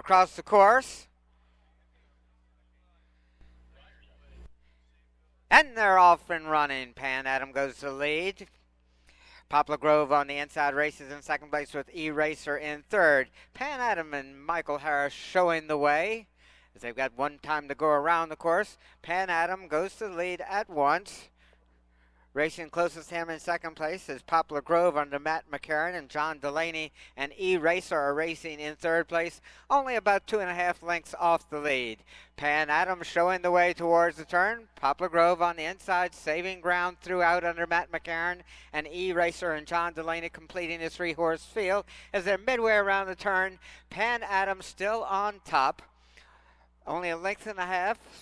across the course. And they're off and running. Pan Adam goes to the lead. Poplar Grove on the inside races in second place with E-Racer in third. Pan Adam and Michael Harris showing the way as they've got one time to go around the course. Pan Adam goes to the lead at once. Racing closest to him in second place is Poplar Grove under Matt McCarran, and John Delaney and E-Racer are racing in third place, only about 2.5 lengths off the lead. Pan Adam showing the way towards the turn. Poplar Grove on the inside, saving ground throughout under Matt McCarran, and E-Racer and John Delaney completing the three-horse field. As they're midway around the turn, Pan Adam still on top. Only 1.5 lengths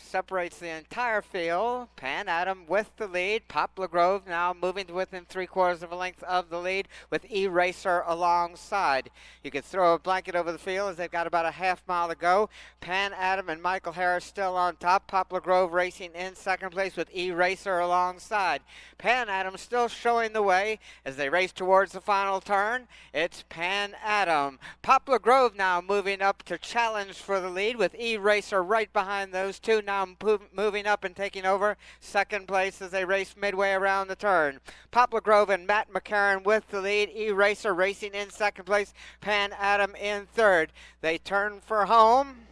separates the entire field. Pan Adam with the lead. Poplar Grove now moving to within 3/4 length of the lead with E-Racer alongside. You can throw a blanket over the field as they've got about a half mile to go. Pan Adam and Michael Harris still on top. Poplar Grove racing in second place with E-Racer alongside. Pan Adam still showing the way as they race towards the final turn. It's Pan Adam. Poplar Grove now moving up to challenge for the lead with E-Racer right behind those two, now moving up and taking over second place as they race midway around the turn. Poplar Grove and Matt McCarran with the lead. E-Racer racing in second place. Pan Adam in third. They turn for home.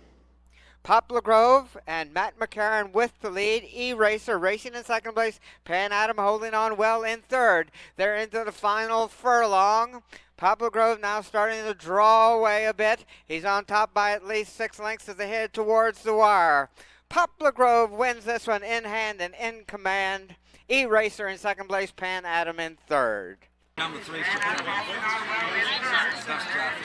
Poplar Grove and Matt McCarran with the lead. E-Racer racing in second place. Pan Adam holding on well in third. They're into the final furlong. Poplar Grove now starting to draw away a bit. He's on top by at least 6 lengths as they head towards the wire. Poplar Grove wins this one in hand and in command. E-Racer in second place, Pan Adam in third. Number 3 for That's traffic.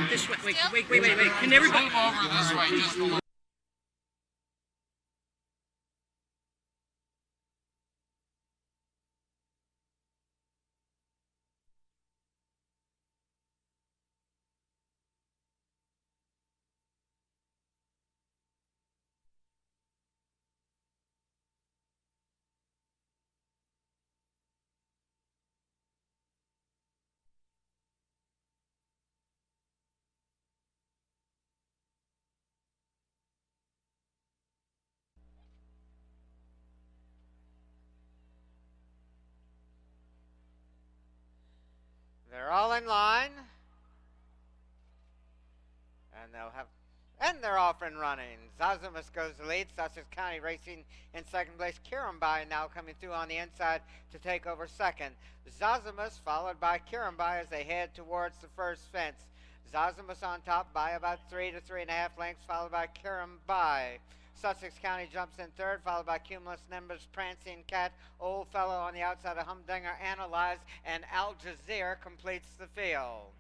This way, wait. Can everybody move over this way? Just a little. They're all in line. And they're off and running. Zazamus goes to lead. Sussex County racing in second place. Kirambai now coming through on the inside to take over second. Zazamus followed by Kirambai as they head towards the first fence. Zazamus on top by about 3 to 3.5 lengths, followed by Kirambai. Sussex County jumps in third, followed by Cumulus Nimbus, Prancing Cat, Old Fellow on the outside of Humdinger, Analyze, and Al Jazeera completes the field.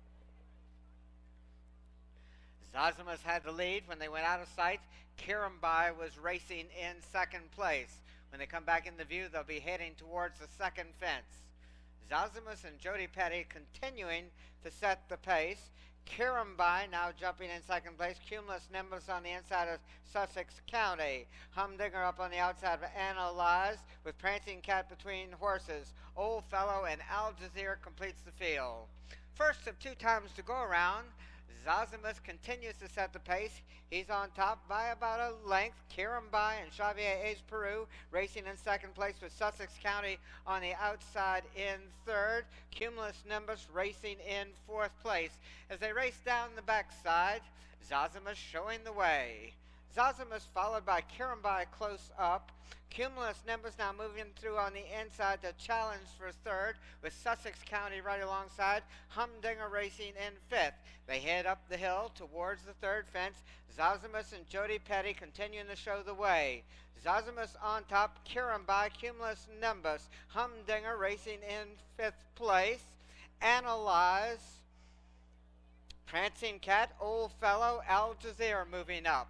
Zazamus had the lead when they went out of sight. Kirambai was racing in second place. When they come back into view, they'll be heading towards the second fence. Zazamus and Jody Petty continuing to set the pace. Kirambai now jumping in second place. Cumulus Nimbus on the inside of Sussex County. Humdinger up on the outside of Analyze with Prancing Cat between horses. Old Fellow and Al Jazeera completes the field. First of 2 times to go around. Zazamus continues to set the pace. He's on top by about a length. Kirambai and Xavier Ace Peru racing in second place with Sussex County on the outside in third. Cumulus Nimbus racing in fourth place. As they race down the backside, Zazamus showing the way. Zazamus followed by Kirambai close up. Cumulus Nimbus now moving through on the inside to challenge for third with Sussex County right alongside. Humdinger racing in fifth. They head up the hill towards the third fence. Zazamus and Jody Petty continuing to show the way. Zazamus on top, Kirambai, Cumulus Nimbus. Humdinger racing in fifth place. Analyze, Prancing Cat, Old Fellow, Al Jazeera moving up.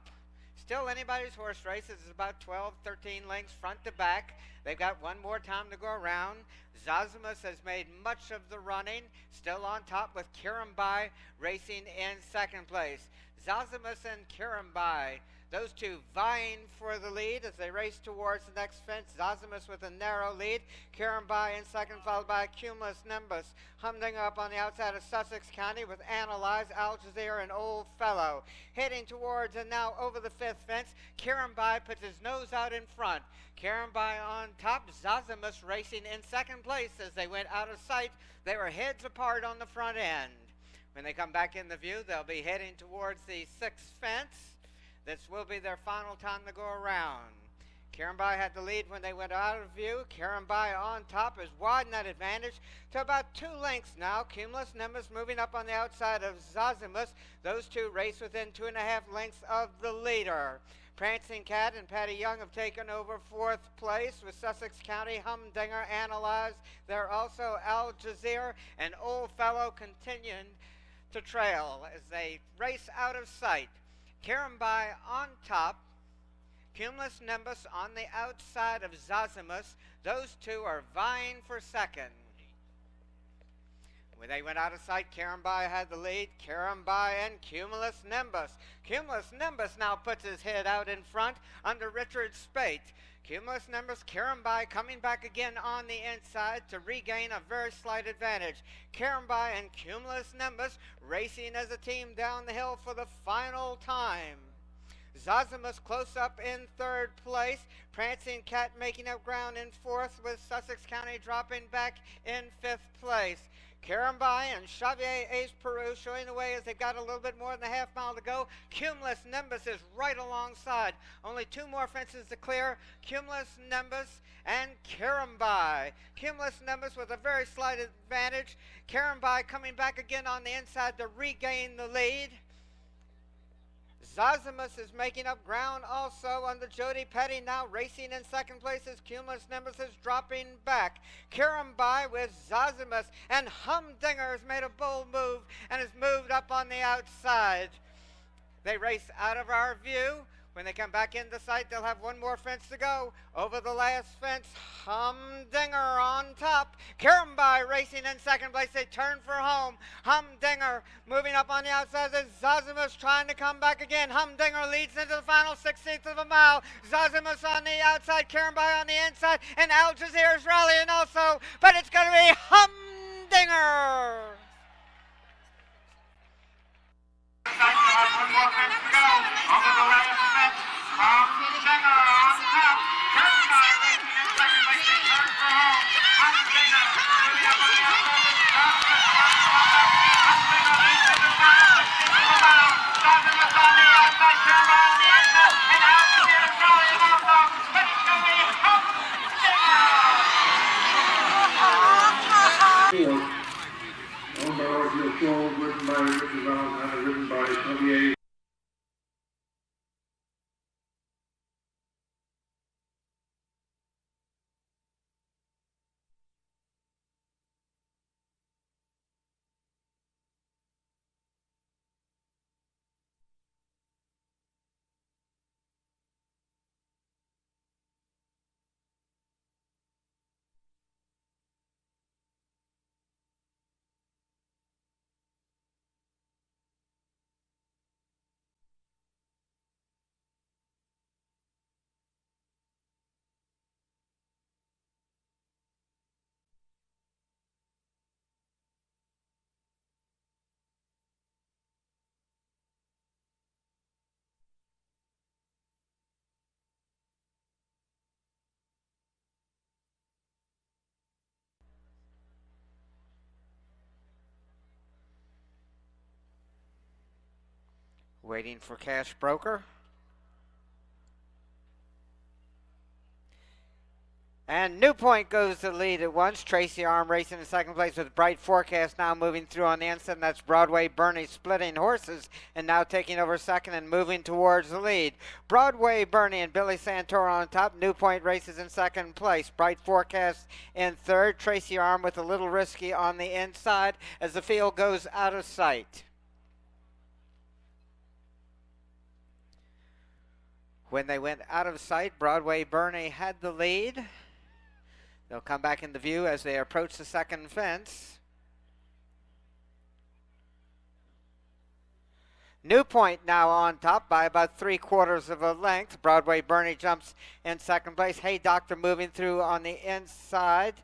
Still anybody's horse race. This is about 12, 13 lengths front to back. They've got one more time to go around. Zazamus has made much of the running. Still on top with Kirambai racing in second place. Zosimus and Kirambai. Those two vying for the lead as they race towards the next fence. Zosimus with a narrow lead. Kirambai in second, followed by Cumulus Nimbus. Humdinger up on the outside of Sussex County with Analyze, Al Jazeera, and Old Fellow. Heading towards and now over the fifth fence. Kirambai puts his nose out in front. Kirambai on top. Zosimus racing in second place as they went out of sight. They were heads apart on the front end. When they come back in the view, they'll be heading towards the sixth fence. This will be their final time to go around. Kirambai had the lead when they went out of view. Kirambai on top is widening that advantage to about 2 lengths now. Cumulus Nimbus moving up on the outside of Zosimus. Those two race within 2.5 lengths of the leader. Prancing Cat and Patty Young have taken over fourth place with Sussex County, Humdinger, Analyze. They're also Al Jazeera and Old Fellow continuing to trail as they race out of sight. Kirambai on top, Cumulus Nimbus on the outside of Zosimus. Those two are vying for second. When they went out of sight, Kirambai had the lead. Kirambai and Cumulus Nimbus. Cumulus Nimbus now puts his head out in front under Richard Spate. Cumulus Nimbus, Kirambai coming back again on the inside to regain a very slight advantage. Kirambai and Cumulus Nimbus racing as a team down the hill for the final time. Zosimus close up in third place. Prancing Cat making up ground in fourth with Sussex County dropping back in fifth place. Kirambai and Xavier Ace Peru showing the way as they've got a little bit more than a half mile to go. Cumulus Nimbus is right alongside. Only 2 more fences to clear. Cumulus Nimbus and Kirambai. Cumulus Nimbus with a very slight advantage. Kirambai coming back again on the inside to regain the lead. Zosimus is making up ground also under Jody Petty, now racing in second place as Cumulus Nimbus is dropping back. Kirambai with Zosimus, and Humdinger has made a bold move and has moved up on the outside. They race out of our view. When they come back into sight, they'll have 1 more fence to go. Over the last fence, Humdinger on top. Kirambai racing in second place. They turn for home. Humdinger moving up on the outside as Zosimus trying to come back again. Humdinger leads into the final 16th of a mile. Zosimus on the outside, Kirambai on the inside, and Al Jazeera's rallying also. But it's going to be Humdinger. One more fence to go. Over the last fence, Humdinger on top. Kirambai racing in second place. They turn for home. Humdinger moving up on the outside. Humdinger leads into the final 16th of a mile. Zosimus on the outside, Kirambai on the inside, and Al Jazeera's rallying also. But it's going to be Humdinger. Owned by Orville Shoals, written by Richard Valentine, written by Xavier. Waiting for Cash Broker. And New Point goes to the lead at once. Tracy Arm racing in second place with Bright Forecast now moving through on the inside. And that's Broadway Bernie splitting horses and now taking over second and moving towards the lead. Broadway Bernie and Billy Santoro on top. New Point races in second place. Bright Forecast in third. Tracy Arm with a little risky on the inside as the field goes out of sight. When they went out of sight, Broadway Bernie had the lead. They'll come back into view as they approach the second fence. New Point now on top by about 3/4 of a length. Broadway Bernie jumps in second place. Hey Doctor moving through on the inside.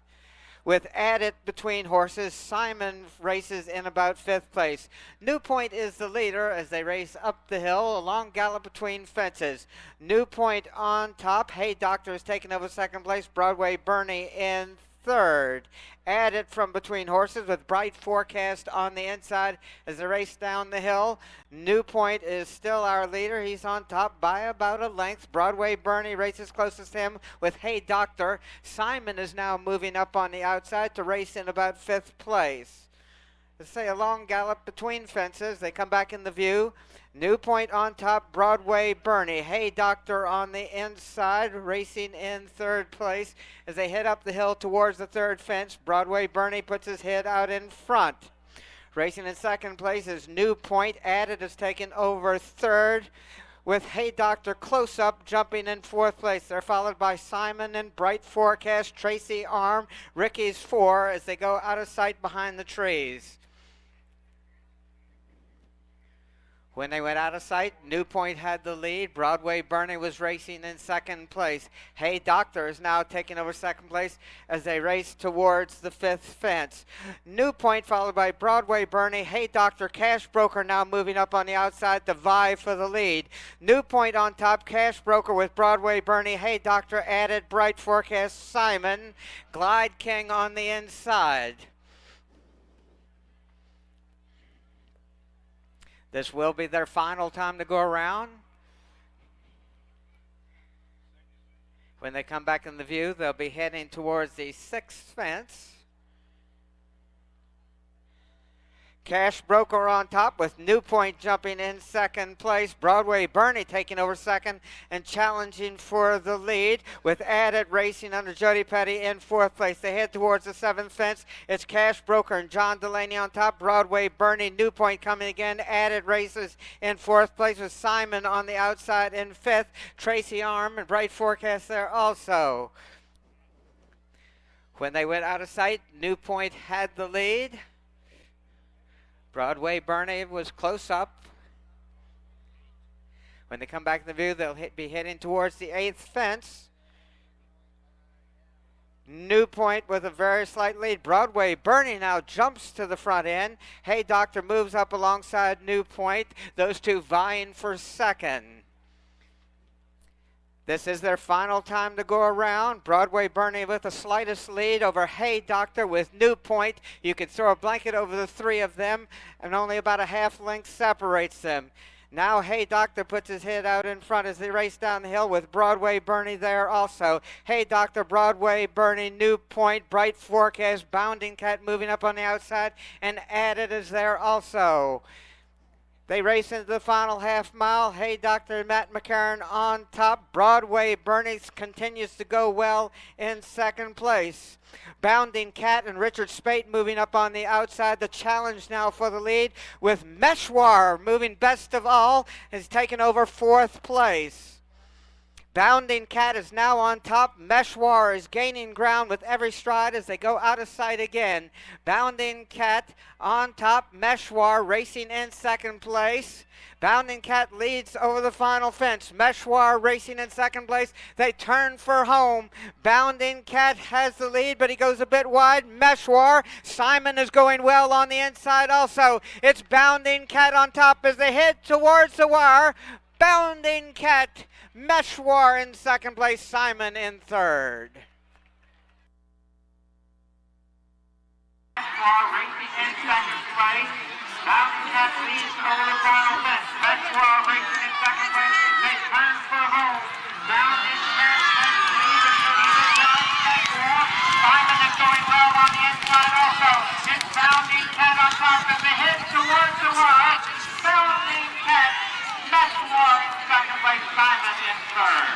With Added between horses, Simon races in about 5th place. New Point is the leader as they race up the hill, a long gallop between fences. New Point on top. Hey Doctor is taking over 2nd place. Broadway Bernie in 3rd. Added from between horses with Bright Forecast on the inside as they race down the hill. New Point is still our leader. He's on top by about a length. Broadway Bernie races closest to him with Hey Doctor. Simon is now moving up on the outside to race in about 5th place. Let's say a long gallop between fences. They come back in the view. New Point on top, Broadway Bernie. Hey Doctor on the inside, racing in 3rd place. As they head up the hill towards the 3rd fence, Broadway Bernie puts his head out in front. Racing in 2nd place is New Point. Added is taken over 3rd, with Hey Doctor close up jumping in 4th place. They're followed by Simon and Bright Forecast, Tracy Arm, Ricky's 4 as they go out of sight behind the trees. When they went out of sight, New Point had the lead. Broadway Bernie was racing in 2nd place. Hey Doctor is now taking over 2nd place as they race towards the 5th fence. New Point followed by Broadway Bernie. Hey Doctor, Cash Broker now moving up on the outside to vie for the lead. New Point on top, Cash Broker with Broadway Bernie. Hey Doctor, Added, Bright Forecast, Simon. Glide King on the inside. This will be their final time to go around. When they come back in the view, they'll be heading towards the 6th fence. Cash Broker on top with New Point jumping in 2nd place. Broadway Bernie taking over 2nd and challenging for the lead with Added racing under Jody Petty in 4th place. They head towards the 7th fence. It's Cash Broker and John Delaney on top. Broadway Bernie, New Point coming again. Added races in 4th place with Simon on the outside in 5th. Tracy Arm and Bright Forecast there also. When they went out of sight, New Point had the lead. Broadway Bernie was close up. When they come back in the view, they'll be heading towards the 8th fence. New Point with a very slight lead. Broadway Bernie now jumps to the front end. Hey Doctor moves up alongside New Point. Those two vying for 2nd. This is their final time to go around. Broadway Bernie with the slightest lead over Hey Doctor with New Point. You can throw a blanket over the 3 of them, and only about a half length separates them. Now Hey Doctor puts his head out in front as they race down the hill with Broadway Bernie there also. Hey Doctor, Broadway Bernie, New Point, Bright Forecast, Bounding Cat moving up on the outside, and Added is there also. They race into the final half mile. Hey Doctor and Matt McCarron on top. Broadway Bernie continues to go well in 2nd place. Bounding Cat and Richard Spate moving up on the outside. The challenge now for the lead with Meshwar moving best of all. Has taken over 4th place. Bounding Cat is now on top. Meshwar is gaining ground with every stride as they go out of sight again. Bounding Cat on top. Meshwar racing in 2nd place. Bounding Cat leads over the final fence. Meshwar racing in 2nd place. They turn for home. Bounding Cat has the lead, but he goes a bit wide. Meshwar. Simon is going well on the inside also. It's Bounding Cat on top as they head towards the wire. Bounding Cat, Meshwar in 2nd place, Simon in 3rd. Meshwar racing in 2nd place. Bounding Cat leads over the final fence. Meshwar racing in 2nd place. They turn for home. Bounding Cat has the lead until he gets down Meshwar. Simon is going well on the inside also. It's Bounding Cat on top as they head towards the wire. Bounding Cat, Meshwar in 2nd place, Simon in 3rd.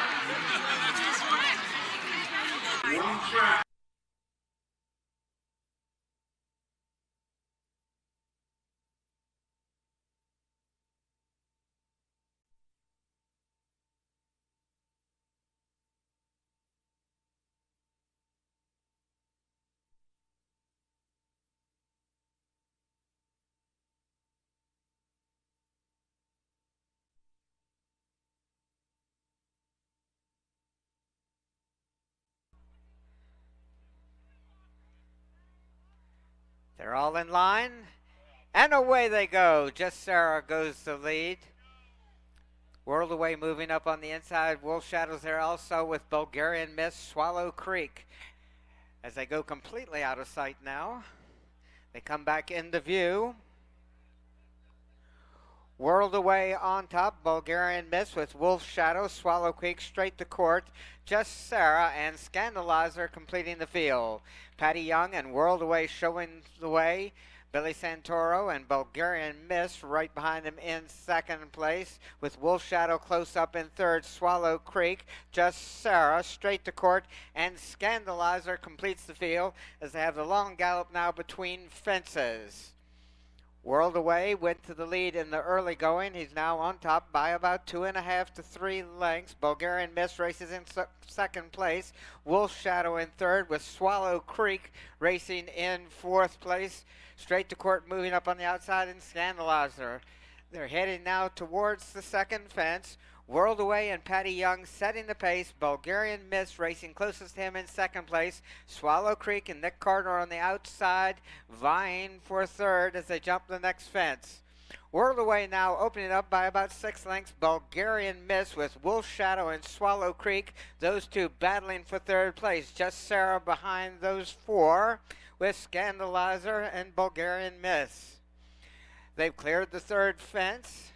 They're all in line, and away they go. Just Sarah goes to lead. Whirled Away moving up on the inside. Wolf Shadows there also with Bulgarian Miss, Swallow Creek. As they go completely out of sight now, they come back into view. Whirled Away on top, Bulgarian Miss with Wolf Shadow, Swallow Creek straight to court. Just Sarah and Scandalizer completing the field. Patty Young and Whirled Away showing the way. Billy Santoro and Bulgarian Miss right behind him in second place, with Wolf Shadow close up in third. Swallow Creek, Just Sarah straight to court, and Scandalizer completes the field as they have the long gallop now between fences. Whirled Away went to the lead in the early going. He's now on top by about 2.5 to 3 lengths. Bulgarian Miss races in second place. Wolf Shadow in third, with Swallow Creek racing in fourth place. Straight to court moving up on the outside, and Scandalizer. They're heading now towards the second fence. Whirled Away and Patty Young setting the pace. Bulgarian Miss racing closest to him in second place. Swallow Creek and Nick Carter on the outside vying for third as they jump the next fence. Whirled Away now opening up by about 6 lengths. Bulgarian Miss with Wolf Shadow and Swallow Creek. Those two battling for third place. Just Sarah behind those four, with Scandalizer and Bulgarian Miss. They've cleared the third fence.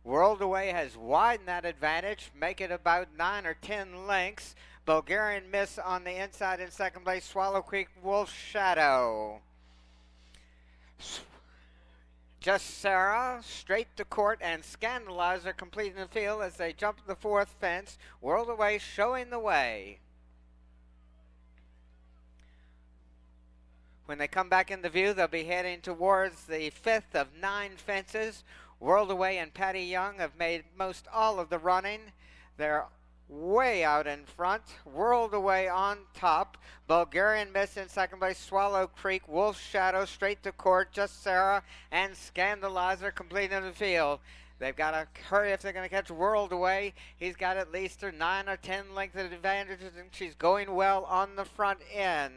Whirled Away has widened that advantage, make it about 9 or 10 lengths. Bulgarian Miss on the inside in second place. Swallow Creek, Wolf Shadow. Just Sarah straight to court, and Scandalizer completing the field as they jump the fourth fence. Whirled Away showing the way. When they come back into view, they'll be heading towards the fifth of 9 fences. Whirled Away and Patty Young have made most all of the running. They're way out in front. Whirled Away on top. Bulgarian Miss in second place. Swallow Creek, Wolf Shadow straight to court. Just Sarah and Scandalizer completing the field. They've got to hurry if they're going to catch Whirled Away. He's got at least 9 or 10 lengths of advantage, and she's going well on the front end.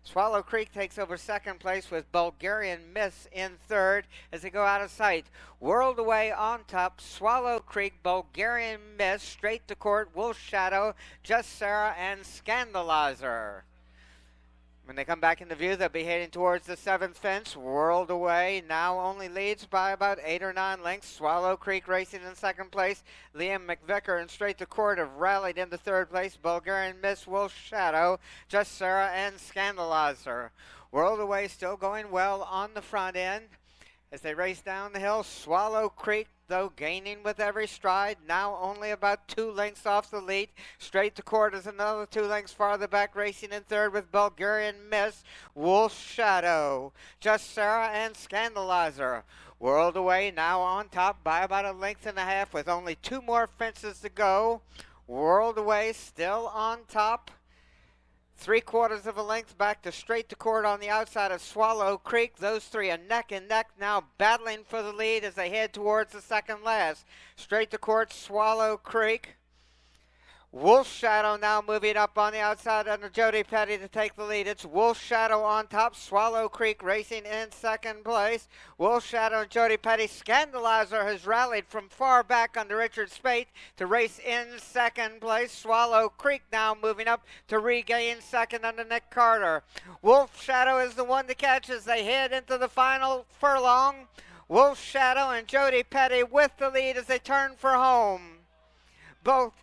Swallow Creek takes over second place, with Bulgarian Miss in third as they go out of sight. Whirled Away on top. Swallow Creek, Bulgarian Miss straight to court. Wolf Shadow, Just Sarah, and Scandalizer. When they come back into view, they'll be heading towards the seventh fence. Whirled Away now only leads by about 8 or 9 lengths. Swallow Creek racing in second place. Liam McVicker and straight to court have rallied into third place. Bulgarian Miss, Wolf Shadow, Just Sarah, and Scandalizer. Whirled Away still going well on the front end as they race down the hill. Swallow Creek, though, gaining with every stride, now only about 2 lengths off the lead. Straight to court is another 2 lengths farther back, racing in third with Bulgarian Miss, Wolf Shadow, Just Sarah, and Scandalizer. Whirled Away now on top by about 1.5 lengths with only 2 more fences to go. Whirled Away still on top. 3/4 length back to straight to court on the outside of Swallow Creek. Those three are neck and neck now, battling for the lead as they head towards the second last. Straight to court, Swallow Creek. Wolf Shadow now moving up on the outside under Jody Petty to take the lead. It's Wolf Shadow on top. Swallow Creek racing in second place. Wolf Shadow and Jody Petty. Scandalizer has rallied from far back under Richard Spate to race in second place. Swallow Creek now moving up to regain second under Nick Carter. Wolf Shadow is the one to catch as they head into the final furlong. Wolf Shadow and Jody Petty with the lead as they turn for home. Both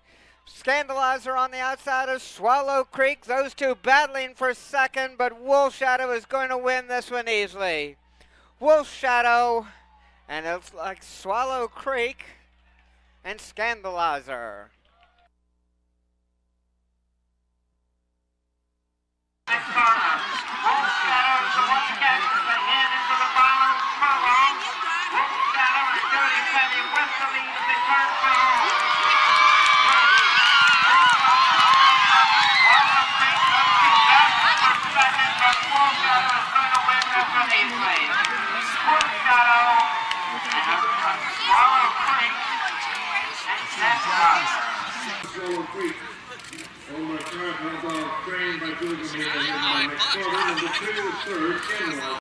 Scandalizer on the outside of Swallow Creek. Those two battling for second, but Wolf Shadow is going to win this one easily. Wolf Shadow, and it looks like Swallow Creek and Scandalizer. Wolf Shadow is the one to catch as they head into the final furlong. Wolf Shadow and Jody Petty with the lead as they turn for home. Swallow Creek. Over a car trained by Julian Miller. Number 2 to 3rd, Kenmore.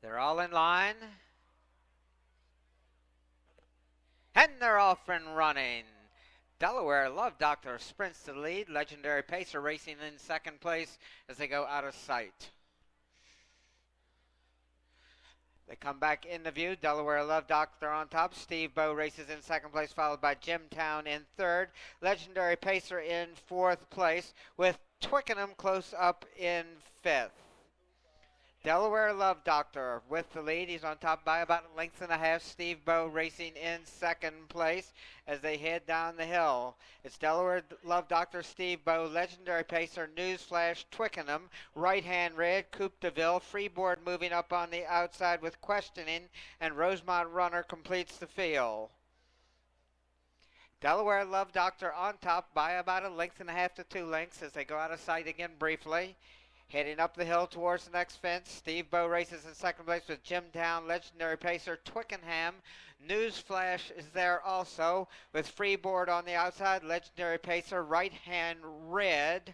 They're all in line. And they're off and running. Delaware Love Doctor sprints to the lead. Legendary Pacer racing in second place as they go out of sight. They come back into view. Delaware Love Doctor on top. Steve Bow races in second place, followed by Jimtown in third. Legendary Pacer in fourth place, with Twickenham close up in fifth. Delaware Love Doctor with the lead. He's on top by about a length and a half. Steve Bow racing in second place as they head down the hill. It's Delaware Love Doctor, Steve Bow, Legendary Pacer, Newsflash, Twickenham, Right Hand Red, Coupe de Ville, Freeboard moving up on the outside with Questioning, and Rosemont Runner completes the field. Delaware Love Doctor on top by about a length and a half to 2 lengths as they go out of sight again briefly. Heading up the hill towards the next fence, Steve Bow races in second place with Jimtown, Legendary Pacer, Twickenham. Newsflash is there also with Freeboard on the outside, Legendary Pacer, Right Hand Red.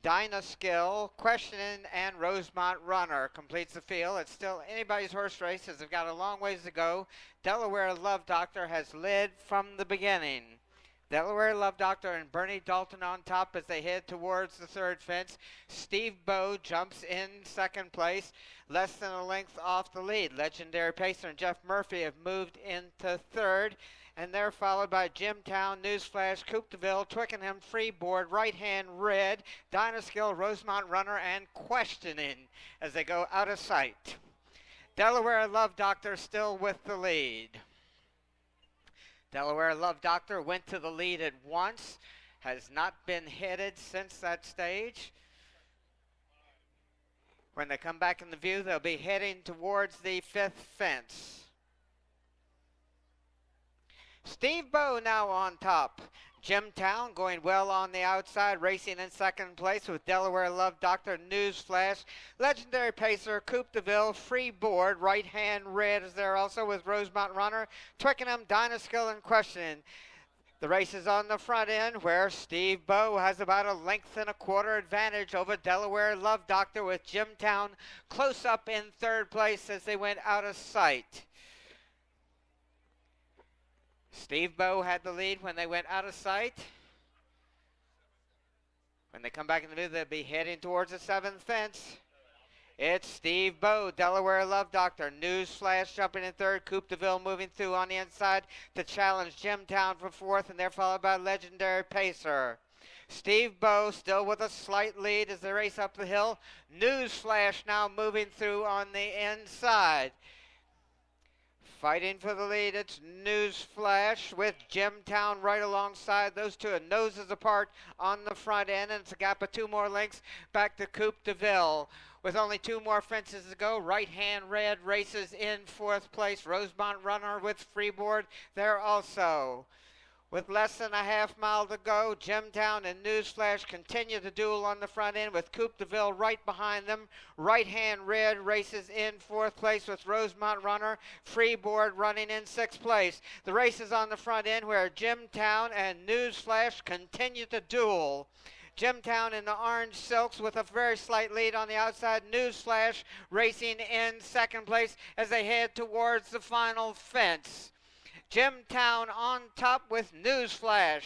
Dynaskill, Questioning, and Rosemont Runner completes the field. It's still anybody's horse race as they've got a long ways to go. Delaware Love Doctor has led from the beginning. Delaware Love Doctor and Bernie Dalton on top as they head towards the third fence. Steve Bow jumps in second place, less than a length off the lead. Legendary Pacer and Jeff Murphy have moved into third, and they're followed by Jimtown, Newsflash, Coupe de Ville, Twickenham, Freeboard, Right Hand Red, Dynaskill, Rosemont Runner, and Questioning as they go out of sight. Delaware Love Doctor still with the lead. Delaware Love Doctor went to the lead at once, has not been headed since that stage. When they come back in the view, they'll be heading towards the fifth fence. Steve Bow now on top. Jimtown going well on the outside, racing in second place with Delaware Love Doctor, Newsflash, Legendary Pacer, Coupe de Ville, Freeboard, Right Hand Red is there also with Rosemont Runner, Twickenham, Dynaskill, and Questioning. The race is on the front end where Steve Bow has about a length and a quarter advantage over Delaware Love Doctor with Jimtown close up in third place as they went out of sight. Steve Bow had the lead when they went out of sight. When they come back in the view, they'll be heading towards the seventh fence. It's Steve Bow, Delaware Love Doctor, Newsflash jumping in third, Coupe de Ville moving through on the inside to challenge Jimtown for fourth, and they're followed by Legendary Pacer. Steve Bow still with a slight lead as they race up the hill. Newsflash now moving through on the inside. Fighting for the lead, it's Newsflash with Jimtown right alongside. Those two are noses apart on the front end, and it's a gap of 2 more lengths back to Coupe de Ville. With only 2 more fences to go, Right Hand Red races in fourth place. Rosemont Runner with Freeboard there also. With less than a half mile to go, Jimtown and Newsflash continue the duel on the front end with Coupe de Ville right behind them. Right Hand Red races in fourth place with Rosemont Runner. Freeboard running in sixth place. The race is on the front end where Jimtown and Newsflash continue to duel. Jimtown in the orange silks with a very slight lead on the outside. Newsflash racing in second place as they head towards the final fence. Jimtown on top with Newsflash.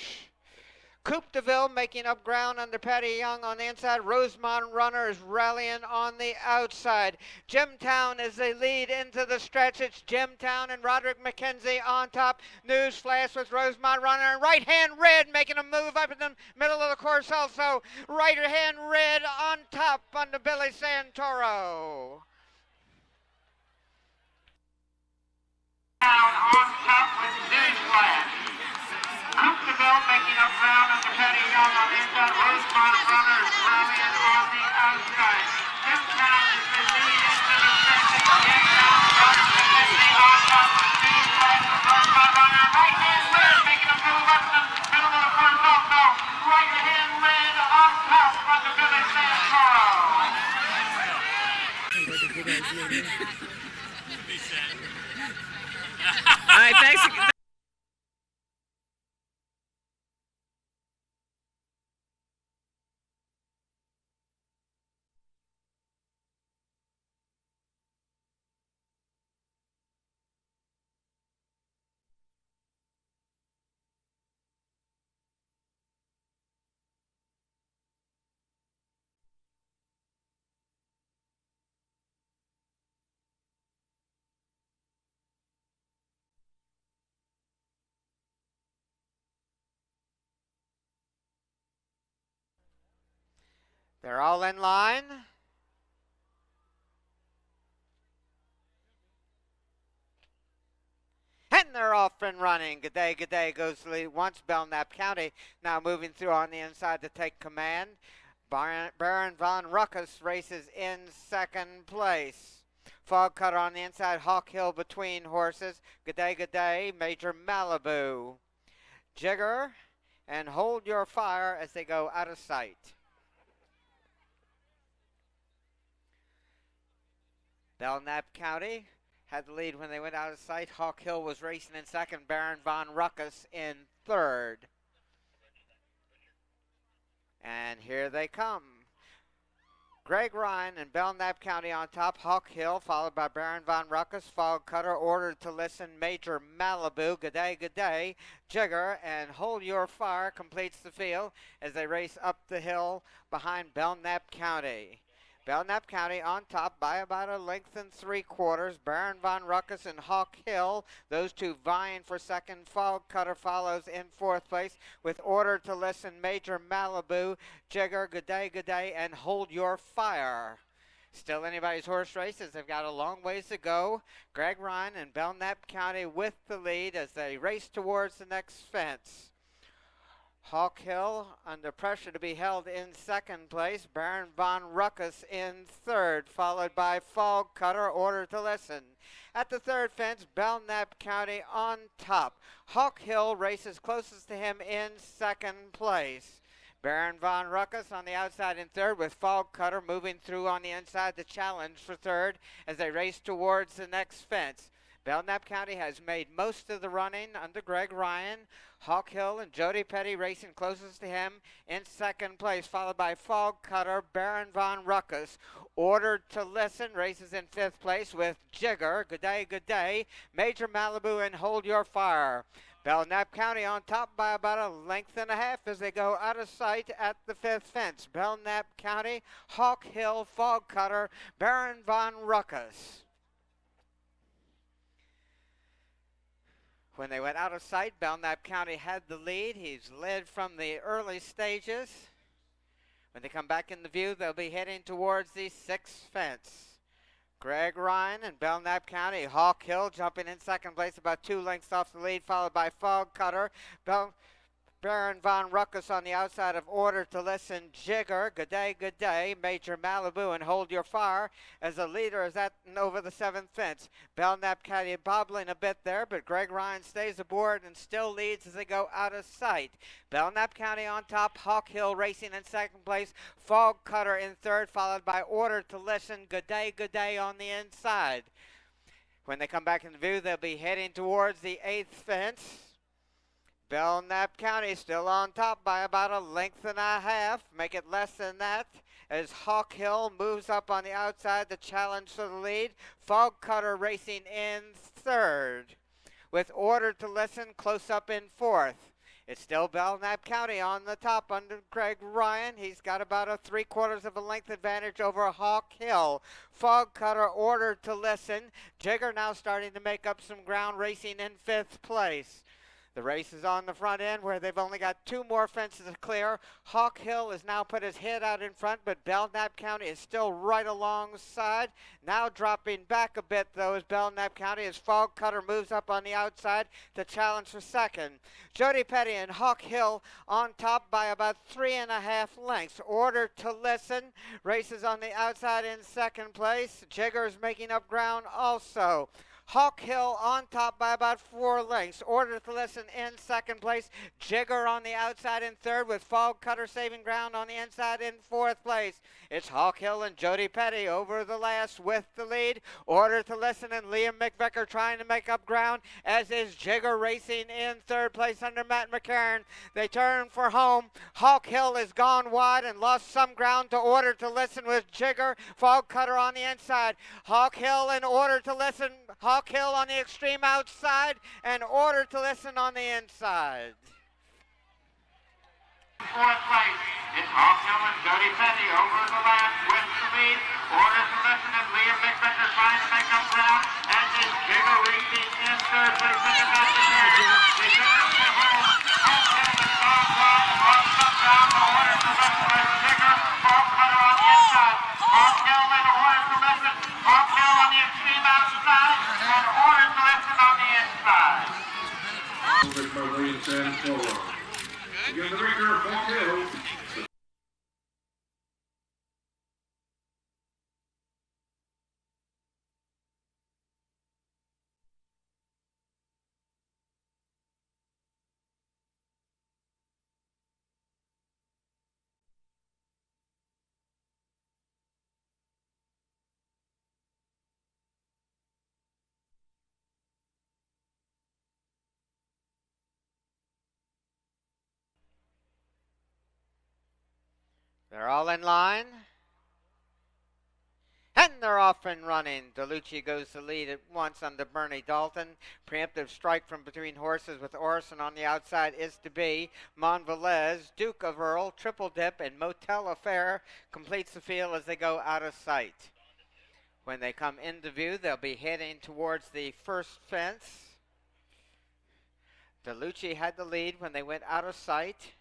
Coupe de Ville making up ground under Patty Young on the inside. Rosemont Runner is rallying on the outside. Jimtown as they lead into the stretch. It's Jimtown and Roderick McKenzie on top. Newsflash with Rosemont Runner. And Right Hand Red making a move up in the middle of the course also. Right Hand Red on top under Billy Santoro. Down on top with Newsflash. Coupe de Ville making up ground under Patty Young on the inside. Rosemont Runner is rallying on the outside. Jimtown is the lead into the stretch. Jimtown, Roderick McKenzie on top with Newsflash with Rosemont Runner. Right Hand Red making a move up in the middle of the course also. Right Hand Red on top under Billy Santoro. All right, thanks. They're all in line. And they're off and running. Good day goes to lead once. Belknap County now moving through on the inside to take command. Baron von Ruckus races in second place. Fog Cutter on the inside. Hawk Hill between horses. Good day, Major Malibu. Jigger and Hold Your Fire as they go out of sight. Belknap County had the lead when they went out of sight. Hawk Hill was racing in second. Baron von Ruckus in third. And here they come. Greg Ryan and Belknap County on top. Hawk Hill followed by Baron von Ruckus. Fog Cutter ordered to listen. Major Malibu. Good day. Jigger and Hold Your Fire completes the field as they race up the hill behind Belknap County. Belknap County on top by about a length and 3/4. Baron von Ruckus and Hawk Hill, those two vying for second. Fog Cutter follows in fourth place with Order to Listen, Major Malibu, Jigger, Good day, and Hold Your Fire. Still anybody's horse races. They've got a long ways to go. Greg Ryan and Belknap County with the lead as they race towards the next fence. Hawk Hill under pressure to be held in second place. Baron von Ruckus in third, followed by Fog Cutter, Order to Listen. At the third fence, Belknap County on top. Hawk Hill races closest to him in second place. Baron von Ruckus on the outside in third with Fog Cutter moving through on the inside to challenge for third as they race towards the next fence. Belknap County has made most of the running under Greg Ryan. Hawk Hill and Jody Petty racing closest to him in second place, followed by Fog Cutter, Baron von Ruckus. Ordered to Listen races in fifth place with Jigger, Good day, Major Malibu, and Hold Your Fire. Belknap County on top by about a length and a half as they go out of sight at the fifth fence. Belknap County, Hawk Hill, Fog Cutter, Baron von Ruckus. When they went out of sight, Belknap County had the lead. He's led from the early stages. When they come back in the view, they'll be heading towards the sixth fence. Greg Ryan and Belknap County. Hawk Hill jumping in second place, about 2 lengths off the lead, followed by Fog Cutter. Baron von Ruckus on the outside of Order to Listen. Jigger, Good day, Major Malibu, and Hold Your Fire as the leader is at and over the seventh fence. Belknap County bobbling a bit there, but Greg Ryan stays aboard and still leads as they go out of sight. Belknap County on top, Hawk Hill racing in second place, Fog Cutter in third, followed by Order to Listen. Good day on the inside. When they come back in view, they'll be heading towards the eighth fence. Belknap County still on top by about a length and a half. Make it less than that as Hawk Hill moves up on the outside to challenge for the lead. Fog Cutter racing in third with Order to Listen close up in fourth. It's still Belknap County on the top under Greg Ryan. He's got about a 3/4 of a length advantage over Hawk Hill. Fog Cutter, Order to Listen. Jigger now starting to make up some ground racing in fifth place. The race is on the front end where they've only got 2 more fences to clear. Hawk Hill has now put his head out in front, but Belknap County is still right alongside. Now dropping back a bit, though, is Belknap County as Fog Cutter moves up on the outside to challenge for second. Jody Petty and Hawk Hill on top by about 3.5 lengths. Order to Listen races on the outside in second place. Jigger's making up ground also. Hawk Hill on top by about 4 lengths. Order to Listen in second place. Jigger on the outside in third with Fog Cutter saving ground on the inside in fourth place. It's Hawk Hill and Jody Petty over the last with the lead. Order to Listen and Liam McVicker trying to make up ground, as is Jigger racing in third place under Matt McCarron. They turn for home. Hawk Hill has gone wide and lost some ground to Order to Listen with Jigger. Fog Cutter on the inside. Hawk Hill and Order to Listen. Hawk Hill on the extreme outside and Order to Listen on the inside. Fourth place is Hawk Hill and Jody Petty over the last with the lead. Order to Listen and Liam McVicker trying to make up ground, as is Jigger racing in third place under Matt McCarron. They turn for home. Hawk Hill has gone wide and lost some ground to Order to Listen with Jigger. Fog Cutter stand forward. Again, the victor of Montpelier. They're all in line. And they're off and running. DeLucci goes to lead at once under Bernie Dalton. Preemptive strike from between horses with Orson on the outside is to be. Monvelez, Duke of Earl, Triple Dip, and Motel Affair completes the field as they go out of sight. When they come into view, they'll be heading towards the first fence. DeLucci had the lead when they went out of sight.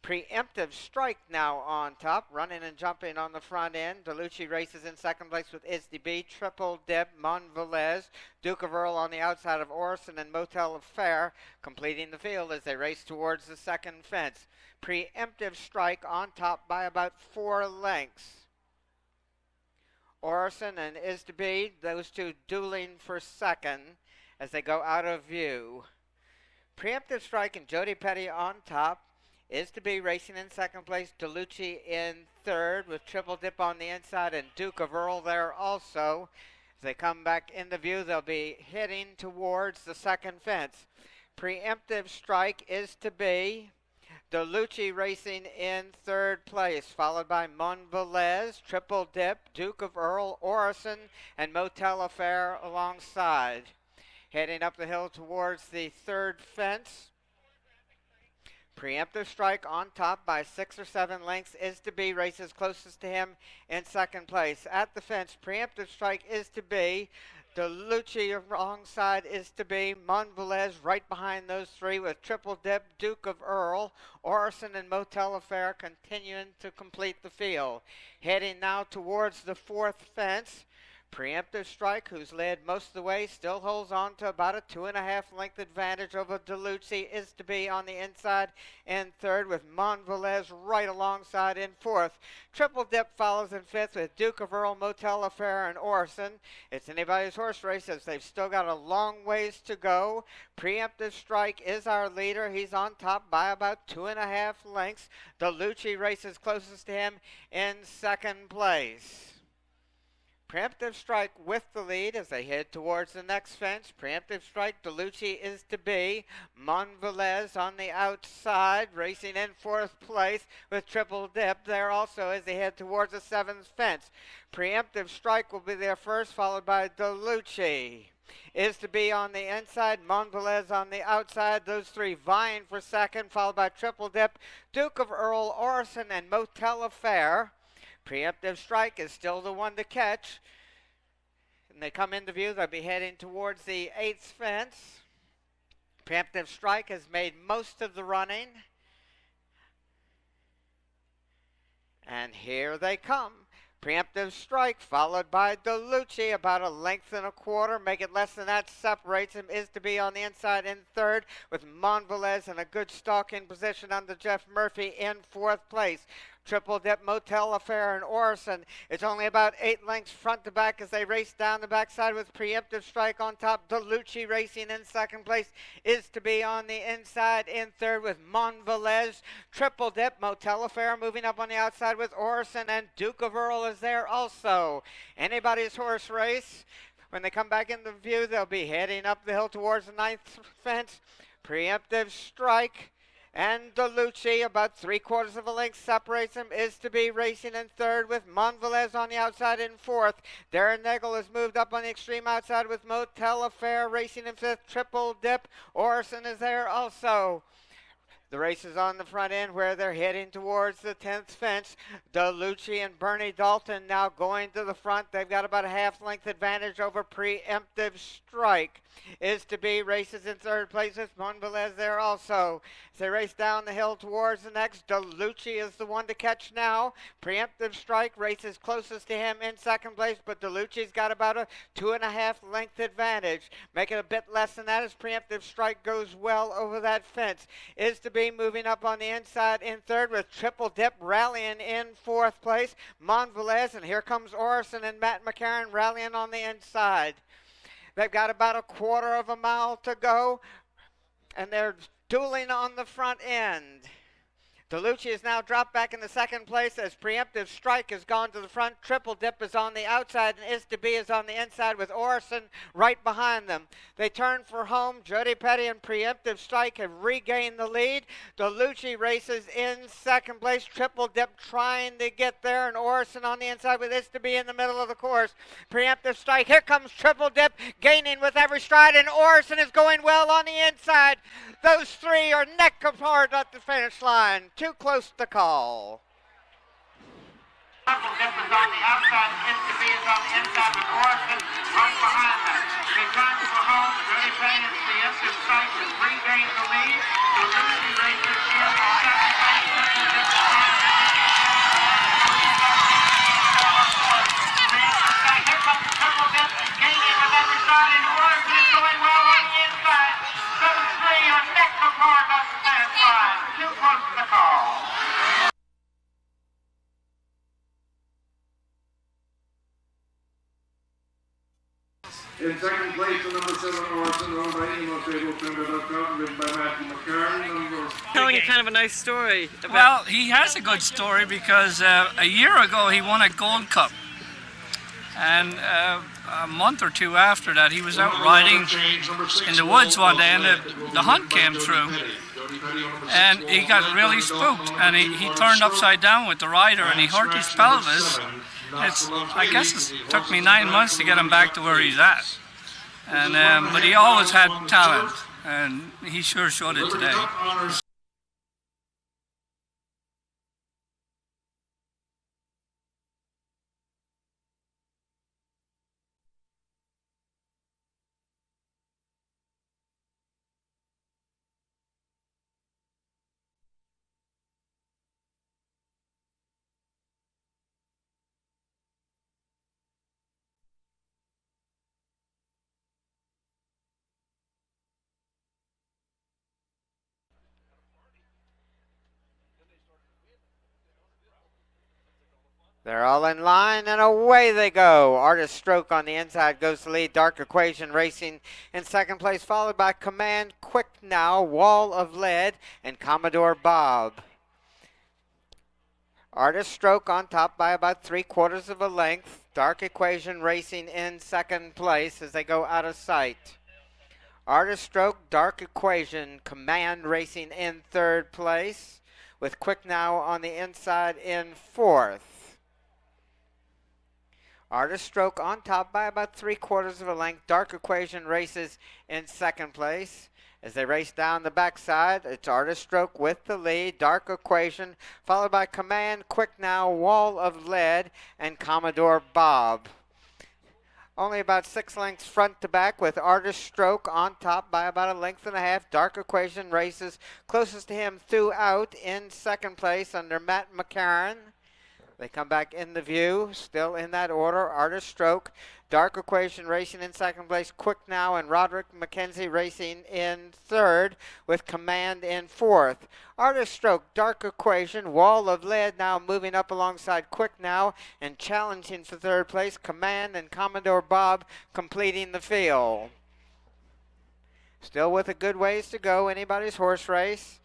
Preemptive strike now on top, running and jumping on the front end. DeLucci races in second place with ISDB, Triple Dip, Monvelez, Duke of Earl on the outside of Orson, and Motel Affair completing the field as they race towards the second fence. Preemptive strike on top by about 4 lengths. Orson and ISDB, those two dueling for second as they go out of view. Preemptive strike and Jody Petty on top. Is to be racing in second place, DeLucci in third with Triple Dip on the inside and Duke of Earl there also. As they come back into view, they'll be heading towards the second fence. Preemptive strike is to be DeLucci racing in third place, followed by Monvelez, Triple Dip, Duke of Earl, Orson, and Motel Affair alongside. Heading up the hill towards the third fence. Preemptive strike on top by 6 or 7 lengths is to be. Races closest to him in second place. At the fence, preemptive strike is to be. DeLucci alongside is to be. Monvelez right behind those three with Triple Dip, Duke of Earl, Orson, and Motel Affair continuing to complete the field. Heading now towards the fourth fence. Preemptive strike, who's led most of the way, still holds on to about a 2.5 length advantage over DeLucci, is to be on the inside in third with Monvelez right alongside in fourth. Triple Dip follows in fifth with Duke of Earl, Motel Affair, and Orson. It's anybody's horse race as they've still got a long ways to go. Preemptive strike is our leader. He's on top by about 2.5 lengths. DeLucci races closest to him in second place. Preemptive strike with the lead as they head towards the next fence. Preemptive strike, DeLucci is to be. Monvelez on the outside, racing in fourth place with Triple Dip there also as they head towards the seventh fence. Preemptive strike will be there first, followed by DeLucci. Is to be on the inside, Monvelez on the outside, those three vying for second, followed by Triple Dip, Duke of Earl, Orson, and Motel Affair. Preemptive strike is still the one to catch. And they come into view, they'll be heading towards the eighth fence. Preemptive strike has made most of the running. And here they come. Preemptive strike followed by DeLucci, about 1.25 lengths. Make it less than that, separates him. Is to be on the inside in third with Monvelez in a good stalking position under Jeff Murphy in fourth place. Triple Dip, Motel Affair, and Orson. It's only about 8 lengths front to back as they race down the backside with Preemptive strike on top. DeLucci racing in second place. Is to be on the inside in third with Monvelez. Triple Dip, Motel Affair moving up on the outside with Orson, and Duke of Earl is there also. Anybody's horse race. When they come back into view, they'll be heading up the hill towards the ninth fence. Preemptive strike. And DeLucci, about 3/4 length separates him. Is to be racing in third with Monvelez on the outside in fourth. Darren Nagel has moved up on the extreme outside with Motel Affair racing in fifth. Triple Dip. Orson is there also. The race is on the front end where they're heading towards the 10th fence. DeLucci and Bernie Dalton now going to the front. They've got about a half-length advantage over Preemptive Strike. Is to be races in third place with Montpelier there also. As they race down the hill towards the next, DeLucci is the one to catch now. Preemptive Strike races closest to him in second place, but DeLucci's got about a 2.5 length advantage. Make it a bit less than that as Preemptive Strike goes well over that fence. Is to be moving up on the inside in third with Triple Dip rallying in fourth place. Montpelier, and here comes Orison and Matt McCarran rallying on the inside. They've got about a quarter of a mile to go, and they're dueling on the front end. DeLucci is now dropped back into second place as Preemptive Strike has gone to the front. Triple Dip is on the outside, and Is to Be is on the inside with Orison right behind them. They turn for home. Jody Petty and Preemptive Strike have regained the lead. DeLucci races in second place. Triple Dip trying to get there, and Orison on the inside with Is to Be in the middle of the course. Preemptive Strike. Here comes Triple Dip gaining with every stride, and Orison is going well on the inside. Those three are neck apart at the finish line. Too close to call. Triple Dip is on the outside, Is to Be is on the inside with Orison right behind them. They turn for home. Jody Petty and Preemptive Strike has regained the lead. DeLucci races in second place. Triple Dip is on the Here comes Triple Dip gaining with every stride, and Orison is going well on the inside. Those three are neck apart on the finish line. Too close to call. In second place, the number 7 Orison, owned by Emo Stable, ridden by Matthew McCarran. Telling you kind of a nice story about. Well, he has a good story because a year ago he won a Gold Cup. And a month or two after that, he was out riding in the woods one day, and the hunt came through. And he got really spooked, and he turned upside down with the rider, and he hurt his pelvis. I guess it took me 9 months to get him back to where he's at. And but he always had talent, and he sure showed it today. They're all in line, and away they go. Artist Stroke on the inside goes to lead. Dark Equation racing in second place, followed by Command Quick Now, Wall of Lead, and Commodore Bob. Artist Stroke on top by about 3/4 of a length. Dark Equation racing in second place as they go out of sight. Artist Stroke, Dark Equation, Command racing in third place, with Quick Now on the inside in fourth. Artist Stroke on top by about 3/4 of a length. Dark Equation races in second place. As they race down the backside, it's Artist Stroke with the lead. Dark Equation, followed by Command Quick Now, Wall of Lead, and Commodore Bob. Only about 6 lengths front to back, with Artist Stroke on top by about 1.5 lengths. Dark Equation races closest to him throughout in second place under Matt McCarran. They come back in the view, still in that order. Artist Stroke, Dark Equation racing in second place. Quick Now and Roderick McKenzie racing in third, with Command in fourth. Artist Stroke, Dark Equation, Wall of Lead now moving up alongside Quick Now and challenging for third place. Command and Commodore Bob completing the field. Still with a good ways to go, anybody's horse race.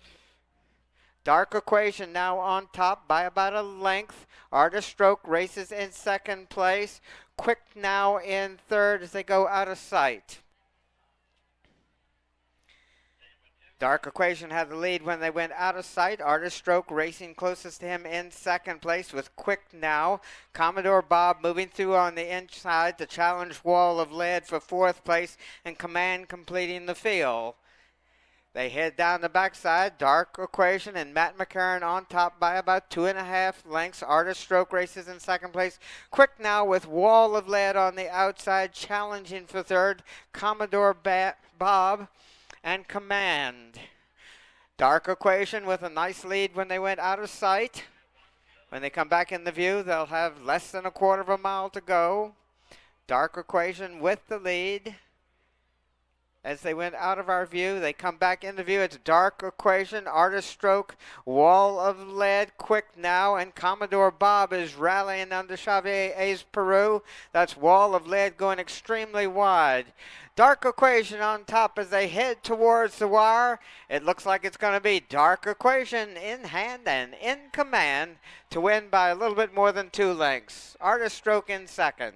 Dark Equation now on top by about 1 length. Artist Stroke races in second place. Quick Now in third as they go out of sight. Dark Equation had the lead when they went out of sight. Artist Stroke racing closest to him in second place with Quick Now. Commodore Bob moving through on the inside to challenge Wall of Lead for fourth place, and Command completing the field. They head down the backside. Dark Equation and Matt McCarron on top by about 2.5 lengths. Artist Stroke races in second place. Quick Now with Wall of Lead on the outside, challenging for third. Commodore Bob and Command. Dark Equation with a nice lead when they went out of sight. When they come back in the view, they'll have less than a quarter of a mile to go. Dark Equation with the lead. As they went out of our view, they come back into view. It's Dark Equation, Artist Stroke, Wall of Lead, Quick Now, and Commodore Bob is rallying under Xavier A's Peru. That's Wall of Lead going extremely wide. Dark Equation on top as they head towards the wire. It looks like it's going to be Dark Equation in hand and in command to win by a little bit more than 2 lengths. Artist Stroke in second.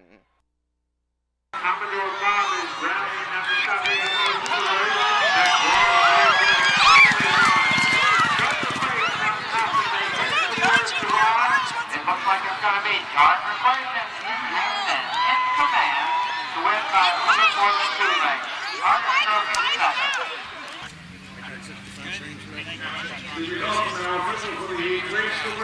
Commodore Bob is rallying after Xavier A's Peru. It looks like it's going to be Dark Equation in hand and in command to win by a little bit more than 2 lengths. Artist Stroke in second. The results now official for the heat. Race to win.